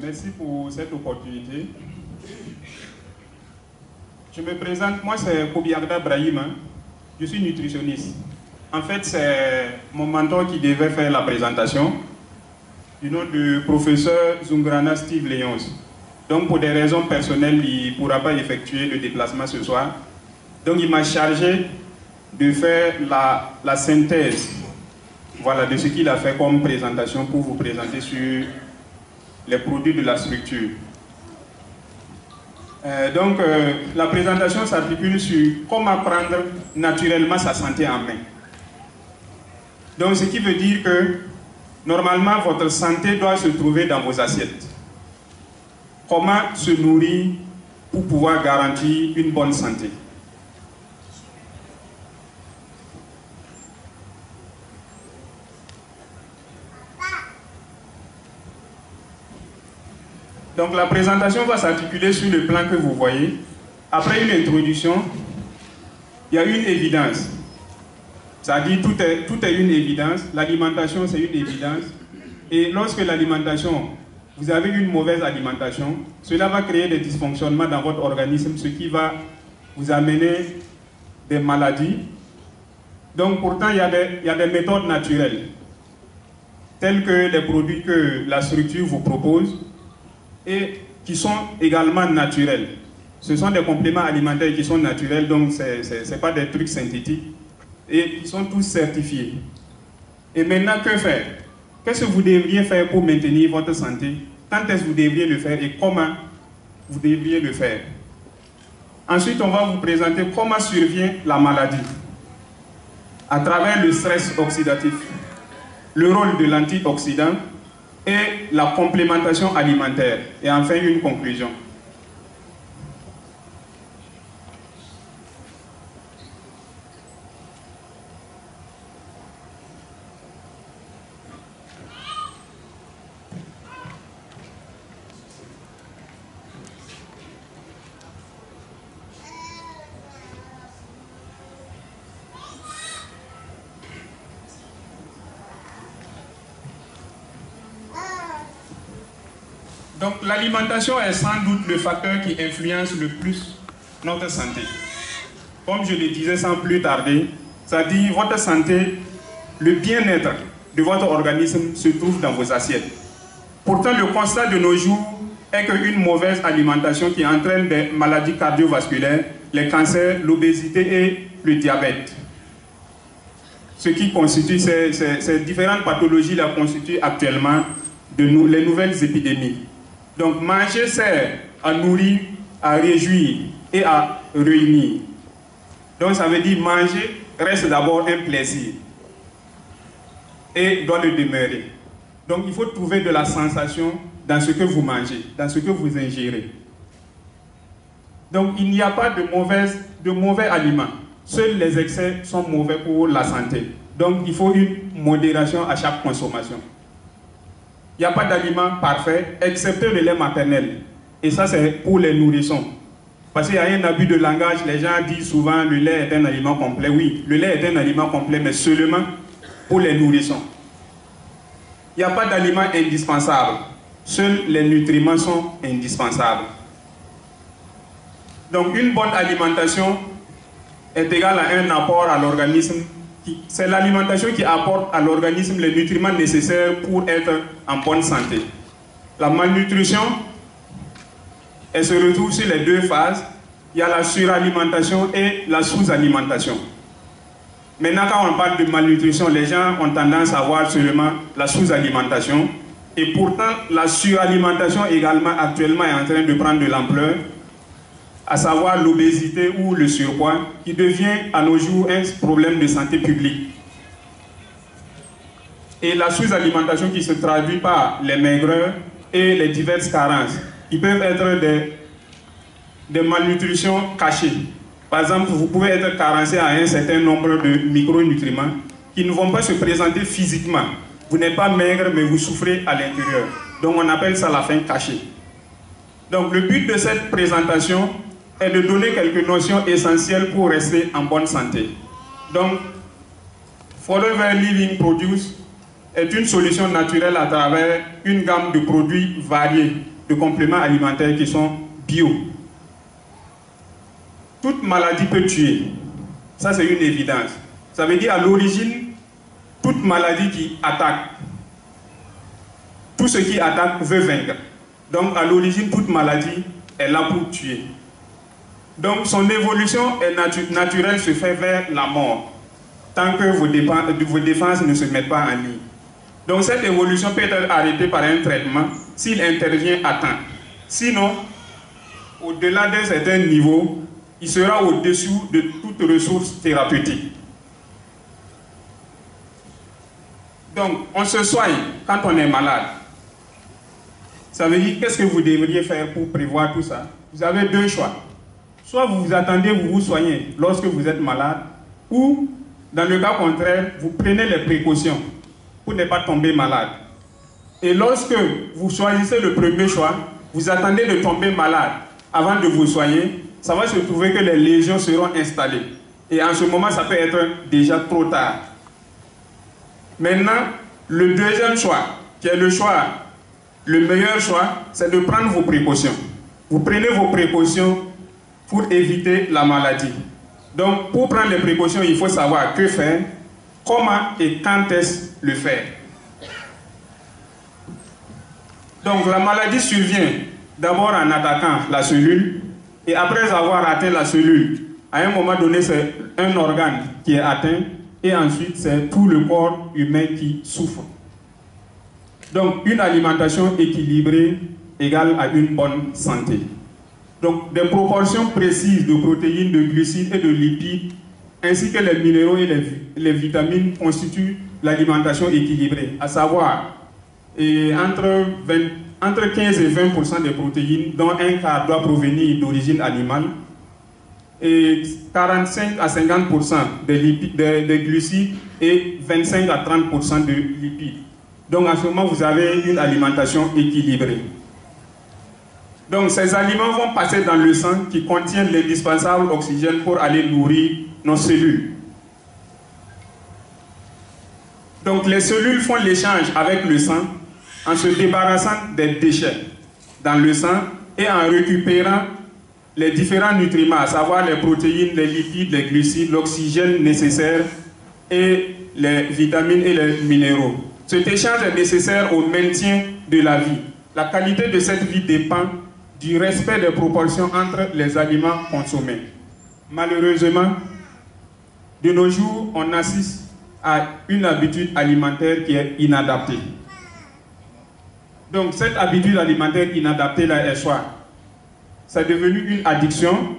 Merci pour cette opportunité. Je me présente, moi c'est Kobiagda Brahim, hein. Je suis nutritionniste. En fait, c'est mon mentor qui devait faire la présentation, du nom du professeur Zungrana Steve Léons. Donc pour des raisons personnelles, il ne pourra pas effectuer le déplacement ce soir. Donc il m'a chargé de faire la synthèse, voilà, de ce qu'il a fait comme présentation pour vous présenter sur les produits de la structure. La présentation s'articule sur comment prendre naturellement sa santé en main. Donc ce qui veut dire que normalement votre santé doit se trouver dans vos assiettes. Comment se nourrir pour pouvoir garantir une bonne santé? Donc la présentation va s'articuler sur le plan que vous voyez. Après une introduction, il y a une évidence. C'est-à-dire tout est une évidence. L'alimentation, c'est une évidence. Et lorsque l'alimentation, vous avez une mauvaise alimentation, cela va créer des dysfonctionnements dans votre organisme, ce qui va vous amener des maladies. Donc pourtant, il y a des méthodes naturelles, telles que les produits que la structure vous propose, et qui sont également naturels. Ce sont des compléments alimentaires qui sont naturels, donc ce n'est pas des trucs synthétiques, et ils sont tous certifiés. Et maintenant, que faire? Qu'est-ce que vous devriez faire pour maintenir votre santé? Quand est-ce que vous devriez le faire et comment vous devriez le faire? Ensuite, on va vous présenter comment survient la maladie à travers le stress oxydatif, le rôle de l'antioxydant et la complémentation alimentaire. Et enfin, une conclusion. Donc l'alimentation est sans doute le facteur qui influence le plus notre santé. Comme je le disais sans plus tarder, c'est-à-dire votre santé, le bien-être de votre organisme se trouve dans vos assiettes. Pourtant, le constat de nos jours est qu'une mauvaise alimentation qui entraîne des maladies cardiovasculaires, les cancers, l'obésité et le diabète. Ce qui constitue, ces différentes pathologies-là constituent actuellement les nouvelles épidémies. Donc manger sert à nourrir, à réjouir et à réunir. Donc ça veut dire manger reste d'abord un plaisir et doit le demeurer. Donc il faut trouver de la sensation dans ce que vous mangez, dans ce que vous ingérez. Donc il n'y a pas de mauvais aliments. Seuls les excès sont mauvais pour la santé. Donc il faut une modération à chaque consommation. Il n'y a pas d'aliment parfait, excepté le lait maternel. Et ça, c'est pour les nourrissons. Parce qu'il y a un abus de langage, les gens disent souvent le lait est un aliment complet. Oui, le lait est un aliment complet, mais seulement pour les nourrissons. Il n'y a pas d'aliment indispensable. Seuls les nutriments sont indispensables. Donc, une bonne alimentation est égale à un apport à l'organisme. C'est l'alimentation qui apporte à l'organisme les nutriments nécessaires pour être en bonne santé. La malnutrition, elle se retrouve sur les deux phases. Il y a la suralimentation et la sous-alimentation. Maintenant, quand on parle de malnutrition, les gens ont tendance à voir seulement la sous-alimentation. Et pourtant, la suralimentation également actuellement est en train de prendre de l'ampleur, à savoir l'obésité ou le surpoids, qui devient à nos jours un problème de santé publique. Et la sous-alimentation qui se traduit par les maigreurs et les diverses carences, qui peuvent être des malnutritions cachées. Par exemple, vous pouvez être carencé à un certain nombre de micronutriments qui ne vont pas se présenter physiquement. Vous n'êtes pas maigre, mais vous souffrez à l'intérieur. Donc on appelle ça la faim cachée. Donc le but de cette présentation est de donner quelques notions essentielles pour rester en bonne santé. Donc, Forever Living produce est une solution naturelle à travers une gamme de produits variés, de compléments alimentaires qui sont bio. Toute maladie peut tuer. Ça, c'est une évidence. Ça veut dire à l'origine, toute maladie qui attaque, tout ce qui attaque veut vaincre. Donc, à l'origine, toute maladie est là pour tuer. Donc, son évolution est naturelle, se fait vers la mort, tant que vos défenses ne se mettent pas en ligne. Donc, cette évolution peut être arrêtée par un traitement s'il intervient à temps. Sinon, au-delà d'un certain niveau, il sera au-dessous de toute ressource thérapeutique. Donc, on se soigne quand on est malade. Ça veut dire, qu'est-ce que vous devriez faire pour prévoir tout ça? Vous avez deux choix. Soit vous vous attendez, vous vous soignez lorsque vous êtes malade, ou, dans le cas contraire, vous prenez les précautions pour ne pas tomber malade. Et lorsque vous choisissez le premier choix, vous attendez de tomber malade avant de vous soigner, ça va se trouver que les lésions seront installées. Et en ce moment, ça peut être déjà trop tard. Maintenant, le deuxième choix, qui est le meilleur choix, c'est de prendre vos précautions. Vous prenez vos précautions pour éviter la maladie. Donc, pour prendre les précautions, il faut savoir que faire, comment et quand est-ce le faire. Donc, la maladie survient d'abord en attaquant la cellule, et après avoir atteint la cellule, à un moment donné, c'est un organe qui est atteint, et ensuite, c'est tout le corps humain qui souffre. Donc, une alimentation équilibrée égale à une bonne santé. Donc, des proportions précises de protéines, de glucides et de lipides, ainsi que les minéraux et les vitamines constituent l'alimentation équilibrée, à savoir entre 15 et 20% des protéines, dont un quart doit provenir d'origine animale, et 45 à 50% des glucides et 25 à 30% de lipides. Donc en ce moment, vous avez une alimentation équilibrée. Donc ces aliments vont passer dans le sang qui contient l'indispensable oxygène pour aller nourrir nos cellules. Donc les cellules font l'échange avec le sang en se débarrassant des déchets dans le sang et en récupérant les différents nutriments, à savoir les protéines, les lipides, les glucides, l'oxygène nécessaire et les vitamines et les minéraux. Cet échange est nécessaire au maintien de la vie. La qualité de cette vie dépend du respect des proportions entre les aliments consommés. Malheureusement, de nos jours, on assiste à une habitude alimentaire qui est inadaptée. Donc cette habitude alimentaire inadaptée là est soit c'est devenu une addiction,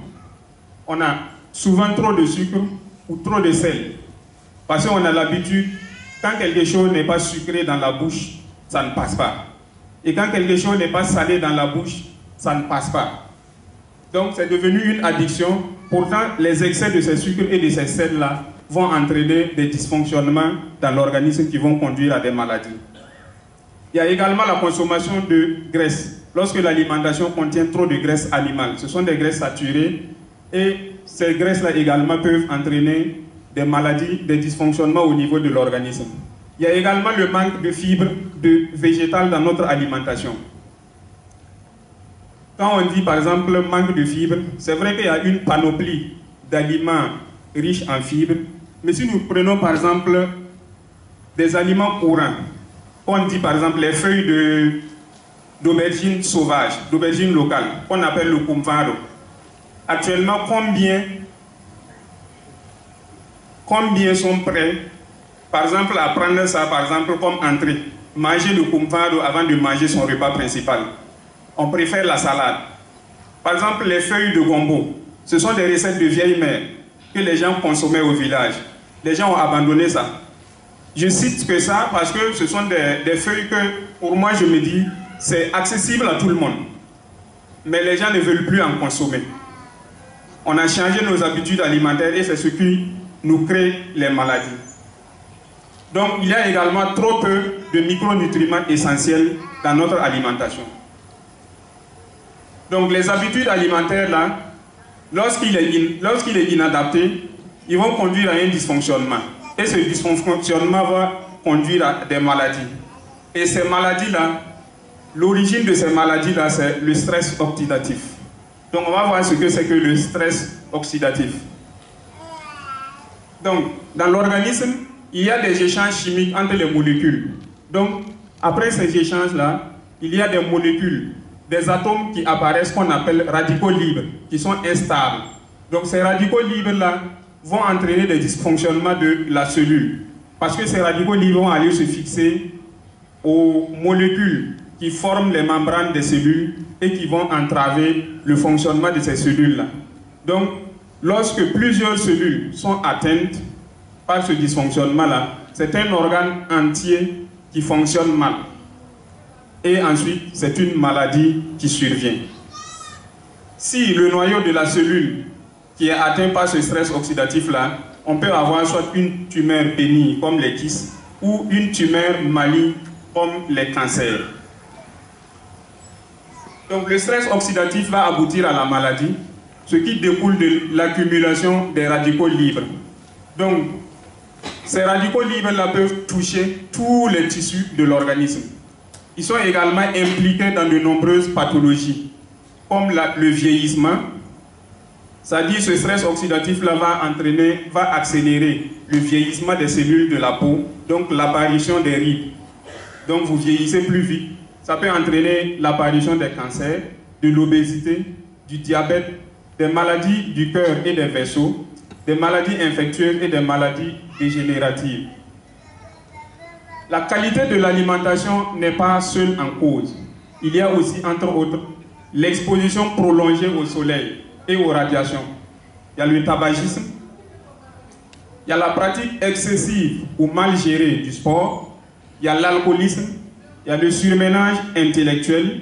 on a souvent trop de sucre ou trop de sel. Parce qu'on a l'habitude, quand quelque chose n'est pas sucré dans la bouche, ça ne passe pas. Et quand quelque chose n'est pas salé dans la bouche, ça ne passe pas. Donc c'est devenu une addiction. Pourtant, les excès de ces sucres et de ces sels-là vont entraîner des dysfonctionnements dans l'organisme qui vont conduire à des maladies. Il y a également la consommation de graisse. Lorsque l'alimentation contient trop de graisse animale, ce sont des graisses saturées et ces graisses-là également peuvent entraîner des maladies, des dysfonctionnements au niveau de l'organisme. Il y a également le manque de fibres végétales dans notre alimentation. Quand on dit par exemple manque de fibres, c'est vrai qu'il y a une panoplie d'aliments riches en fibres, mais si nous prenons par exemple des aliments courants, on dit par exemple les feuilles d'aubergine sauvage, d'aubergine locale, qu'on appelle le kumvaro. Actuellement, combien sont prêts, par exemple, à prendre ça par exemple comme entrée, manger le kumvaro avant de manger son repas principal? On préfère la salade. Par exemple, les feuilles de gombo, ce sont des recettes de vieilles mères que les gens consommaient au village. Les gens ont abandonné ça. Je cite que ça parce que ce sont des feuilles que, pour moi, je me dis, c'est accessible à tout le monde. Mais les gens ne veulent plus en consommer. On a changé nos habitudes alimentaires et c'est ce qui nous crée les maladies. Donc, il y a également trop peu de micronutriments essentiels dans notre alimentation. Donc, les habitudes alimentaires, là, lorsqu'il est inadapté, ils vont conduire à un dysfonctionnement. Et ce dysfonctionnement va conduire à des maladies. Et ces maladies-là, l'origine de ces maladies-là, c'est le stress oxydatif. Donc on va voir ce que c'est que le stress oxydatif. Donc, dans l'organisme, il y a des échanges chimiques entre les molécules. Donc, après ces échanges-là, il y a des molécules, des atomes qui apparaissent qu'on appelle radicaux libres, qui sont instables. Donc, ces radicaux libres-là vont entraîner des dysfonctionnements de la cellule. Parce que ces radicaux libres vont aller se fixer aux molécules qui forment les membranes des cellules et qui vont entraver le fonctionnement de ces cellules-là. Donc, lorsque plusieurs cellules sont atteintes par ce dysfonctionnement-là, c'est un organe entier qui fonctionne mal. Et ensuite, c'est une maladie qui survient. Si le noyau de la cellule qui est atteint par ce stress oxydatif-là, on peut avoir soit une tumeur bénigne comme les kystes ou une tumeur maligne comme les cancers. Donc le stress oxydatif va aboutir à la maladie, ce qui découle de l'accumulation des radicaux libres. Donc ces radicaux libres-là peuvent toucher tous les tissus de l'organisme. Ils sont également impliqués dans de nombreuses pathologies, comme le vieillissement. C'est-à-dire ce stress oxydatif-là va accélérer le vieillissement des cellules de la peau, donc l'apparition des rides. Donc vous vieillissez plus vite. Ça peut entraîner l'apparition des cancers, de l'obésité, du diabète, des maladies du cœur et des vaisseaux, des maladies infectieuses et des maladies dégénératives. La qualité de l'alimentation n'est pas seule en cause. Il y a aussi, entre autres, l'exposition prolongée au soleil et aux radiations. Il y a le tabagisme, il y a la pratique excessive ou mal gérée du sport, il y a l'alcoolisme, il y a le surménage intellectuel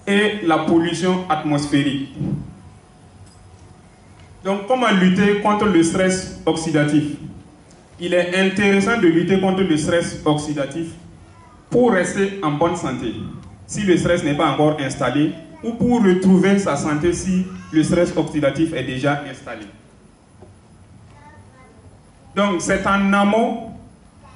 et la pollution atmosphérique. Donc, comment lutter contre le stress oxydatif? Il est intéressant de lutter contre le stress oxydatif pour rester en bonne santé, si le stress n'est pas encore installé, ou pour retrouver sa santé si le stress oxydatif est déjà installé. Donc, c'est en amont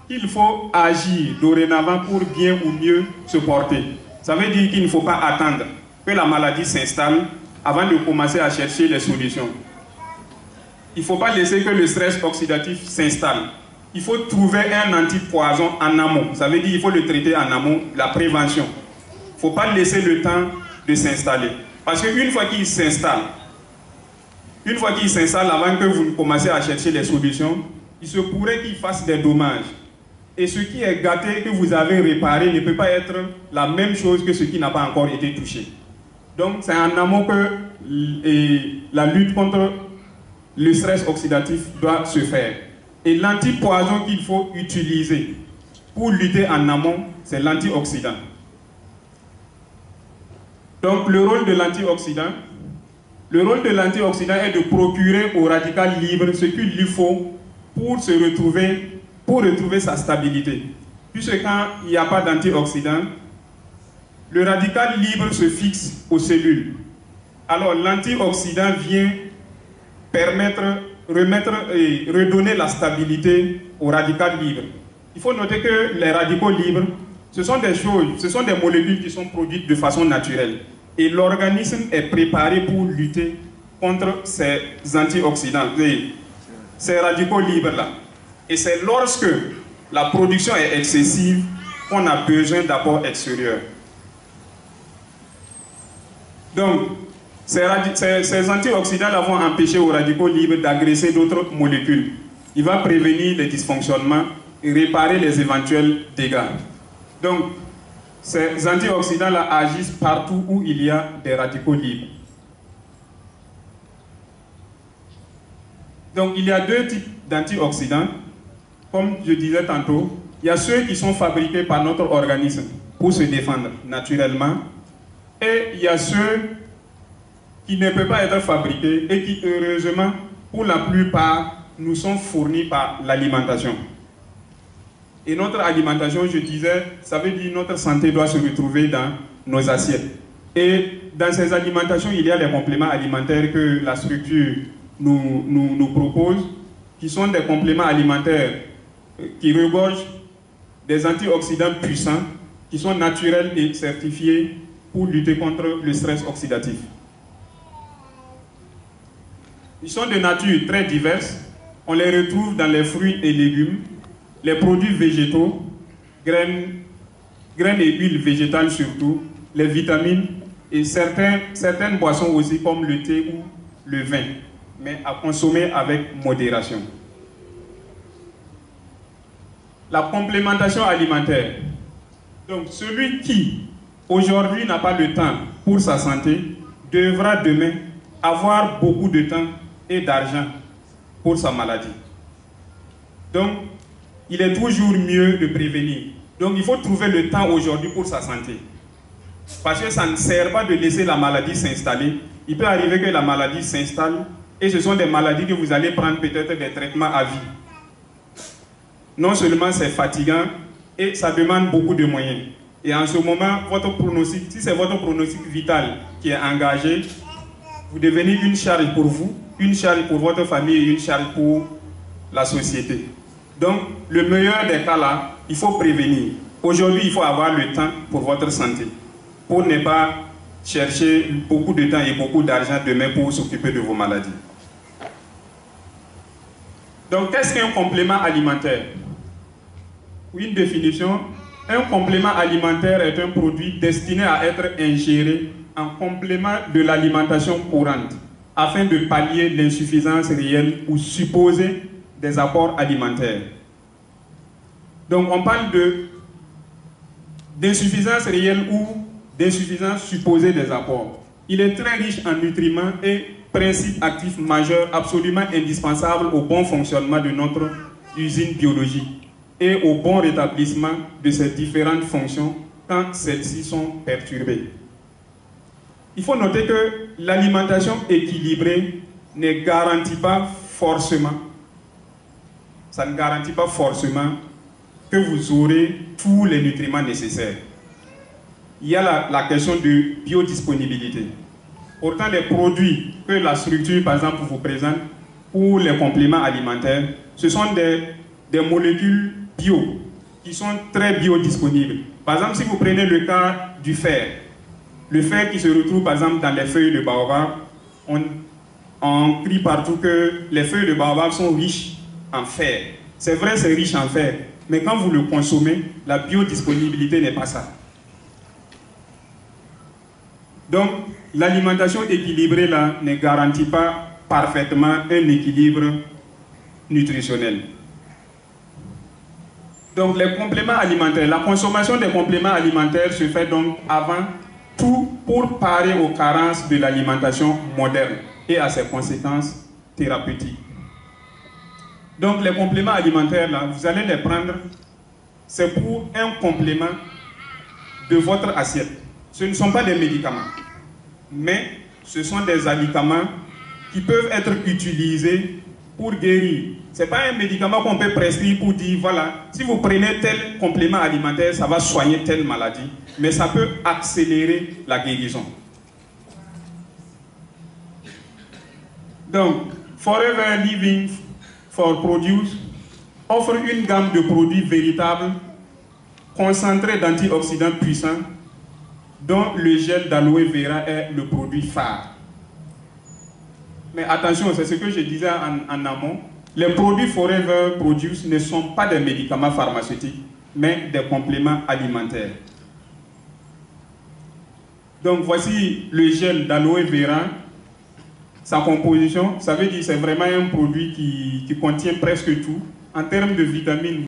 qu'il faut agir dorénavant pour bien ou mieux se porter. Ça veut dire qu'il ne faut pas attendre que la maladie s'installe avant de commencer à chercher les solutions. Il ne faut pas laisser que le stress oxydatif s'installe. Il faut trouver un antipoison en amont. Ça veut dire qu'il faut le traiter en amont, la prévention. Il ne faut pas laisser le temps de s'installer. Parce qu'une fois qu'il s'installe, avant que vous ne commencez à chercher les solutions, il se pourrait qu'il fasse des dommages. Et ce qui est gâté, que vous avez réparé, ne peut pas être la même chose que ce qui n'a pas encore été touché. Donc c'est en amont que la lutte contre le stress oxydatif doit se faire. Et l'antipoison qu'il faut utiliser pour lutter en amont, c'est l'antioxydant. Donc le rôle de l'antioxydant est de procurer au radical libre ce qu'il lui faut pour retrouver sa stabilité. Puisque quand il n'y a pas d'antioxydant, le radical libre se fixe aux cellules. Alors l'antioxydant vient redonner la stabilité au radical libre. Il faut noter que les radicaux libres, ce sont des molécules qui sont produites de façon naturelle. Et l'organisme est préparé pour lutter contre ces antioxydants, ces radicaux libres-là. Et c'est lorsque la production est excessive qu'on a besoin d'apports extérieurs. Donc, ces antioxydants-là vont empêcher aux radicaux libres d'agresser d'autres molécules. Il va prévenir les dysfonctionnements et réparer les éventuels dégâts. Donc, ces antioxydants-là agissent partout où il y a des radicaux libres. Donc, il y a deux types d'antioxydants. Comme je disais tantôt, il y a ceux qui sont fabriqués par notre organisme pour se défendre naturellement. Et il y a ceux qui ne peuvent pas être fabriqués et qui, heureusement, pour la plupart, nous sont fournis par l'alimentation. Et notre alimentation, je disais, ça veut dire que notre santé doit se retrouver dans nos assiettes. Et dans ces alimentations, il y a les compléments alimentaires que la structure nous propose, qui sont des compléments alimentaires qui regorge des antioxydants puissants qui sont naturels et certifiés pour lutter contre le stress oxydatif. Ils sont de nature très diverse. On les retrouve dans les fruits et légumes, les produits végétaux, graines et huiles végétales surtout, les vitamines et certaines boissons aussi comme le thé ou le vin, mais à consommer avec modération. La complémentation alimentaire. Donc celui qui aujourd'hui n'a pas le temps pour sa santé devra demain avoir beaucoup de temps et d'argent pour sa maladie. Donc il est toujours mieux de prévenir. Donc il faut trouver le temps aujourd'hui pour sa santé. Parce que ça ne sert pas de laisser la maladie s'installer. Il peut arriver que la maladie s'installe et ce sont des maladies que vous allez prendre peut-être des traitements à vie. Non seulement c'est fatigant et ça demande beaucoup de moyens. Et en ce moment, votre pronostic, si c'est votre pronostic vital qui est engagé, vous devenez une charge pour vous, une charge pour votre famille et une charge pour la société. Donc, le meilleur des cas là, il faut prévenir. Aujourd'hui, il faut avoir le temps pour votre santé, pour ne pas chercher beaucoup de temps et beaucoup d'argent demain pour s'occuper de vos maladies. Donc, qu'est-ce qu'un complément alimentaire? Une définition, un complément alimentaire est un produit destiné à être ingéré en complément de l'alimentation courante, afin de pallier l'insuffisance réelle ou supposée des apports alimentaires. Donc, on parle d'insuffisance réelle ou d'insuffisance supposée des apports. Il est très riche en nutriments et principes actifs majeurs absolument indispensables au bon fonctionnement de notre usine biologique et au bon rétablissement de ses différentes fonctions quand celles-ci sont perturbées. Il faut noter que l'alimentation équilibrée ne garantit pas forcément, ça ne garantit pas forcément que vous aurez tous les nutriments nécessaires. Il y a la question de biodisponibilité. Pourtant, les produits que la structure, par exemple, vous présente pour les compléments alimentaires, ce sont des molécules bio qui sont très biodisponibles. Par exemple, si vous prenez le cas du fer, le fer qui se retrouve, par exemple, dans les feuilles de baobab, on crie partout que les feuilles de baobab sont riches en fer. C'est vrai, c'est riche en fer, mais quand vous le consommez, la biodisponibilité n'est pas ça. Donc, l'alimentation équilibrée là ne garantit pas parfaitement un équilibre nutritionnel. Donc, les compléments alimentaires, la consommation des compléments alimentaires se fait donc avant tout pour parer aux carences de l'alimentation moderne et à ses conséquences thérapeutiques. Donc, les compléments alimentaires là, vous allez les prendre, c'est pour un complément de votre assiette. Ce ne sont pas des médicaments, mais ce sont des aliments qui peuvent être utilisés pour guérir. Ce n'est pas un médicament qu'on peut prescrire pour dire, voilà, si vous prenez tel complément alimentaire, ça va soigner telle maladie, mais ça peut accélérer la guérison. Donc, Forever Living for Produce offre une gamme de produits véritables, concentrés d'antioxydants puissants, dont le gel d'aloe vera est le produit phare. Mais attention, c'est ce que je disais en amont, les produits Forever Produce ne sont pas des médicaments pharmaceutiques, mais des compléments alimentaires. Donc voici le gel d'aloe vera, sa composition, ça veut dire que c'est vraiment un produit qui contient presque tout. En termes de vitamines,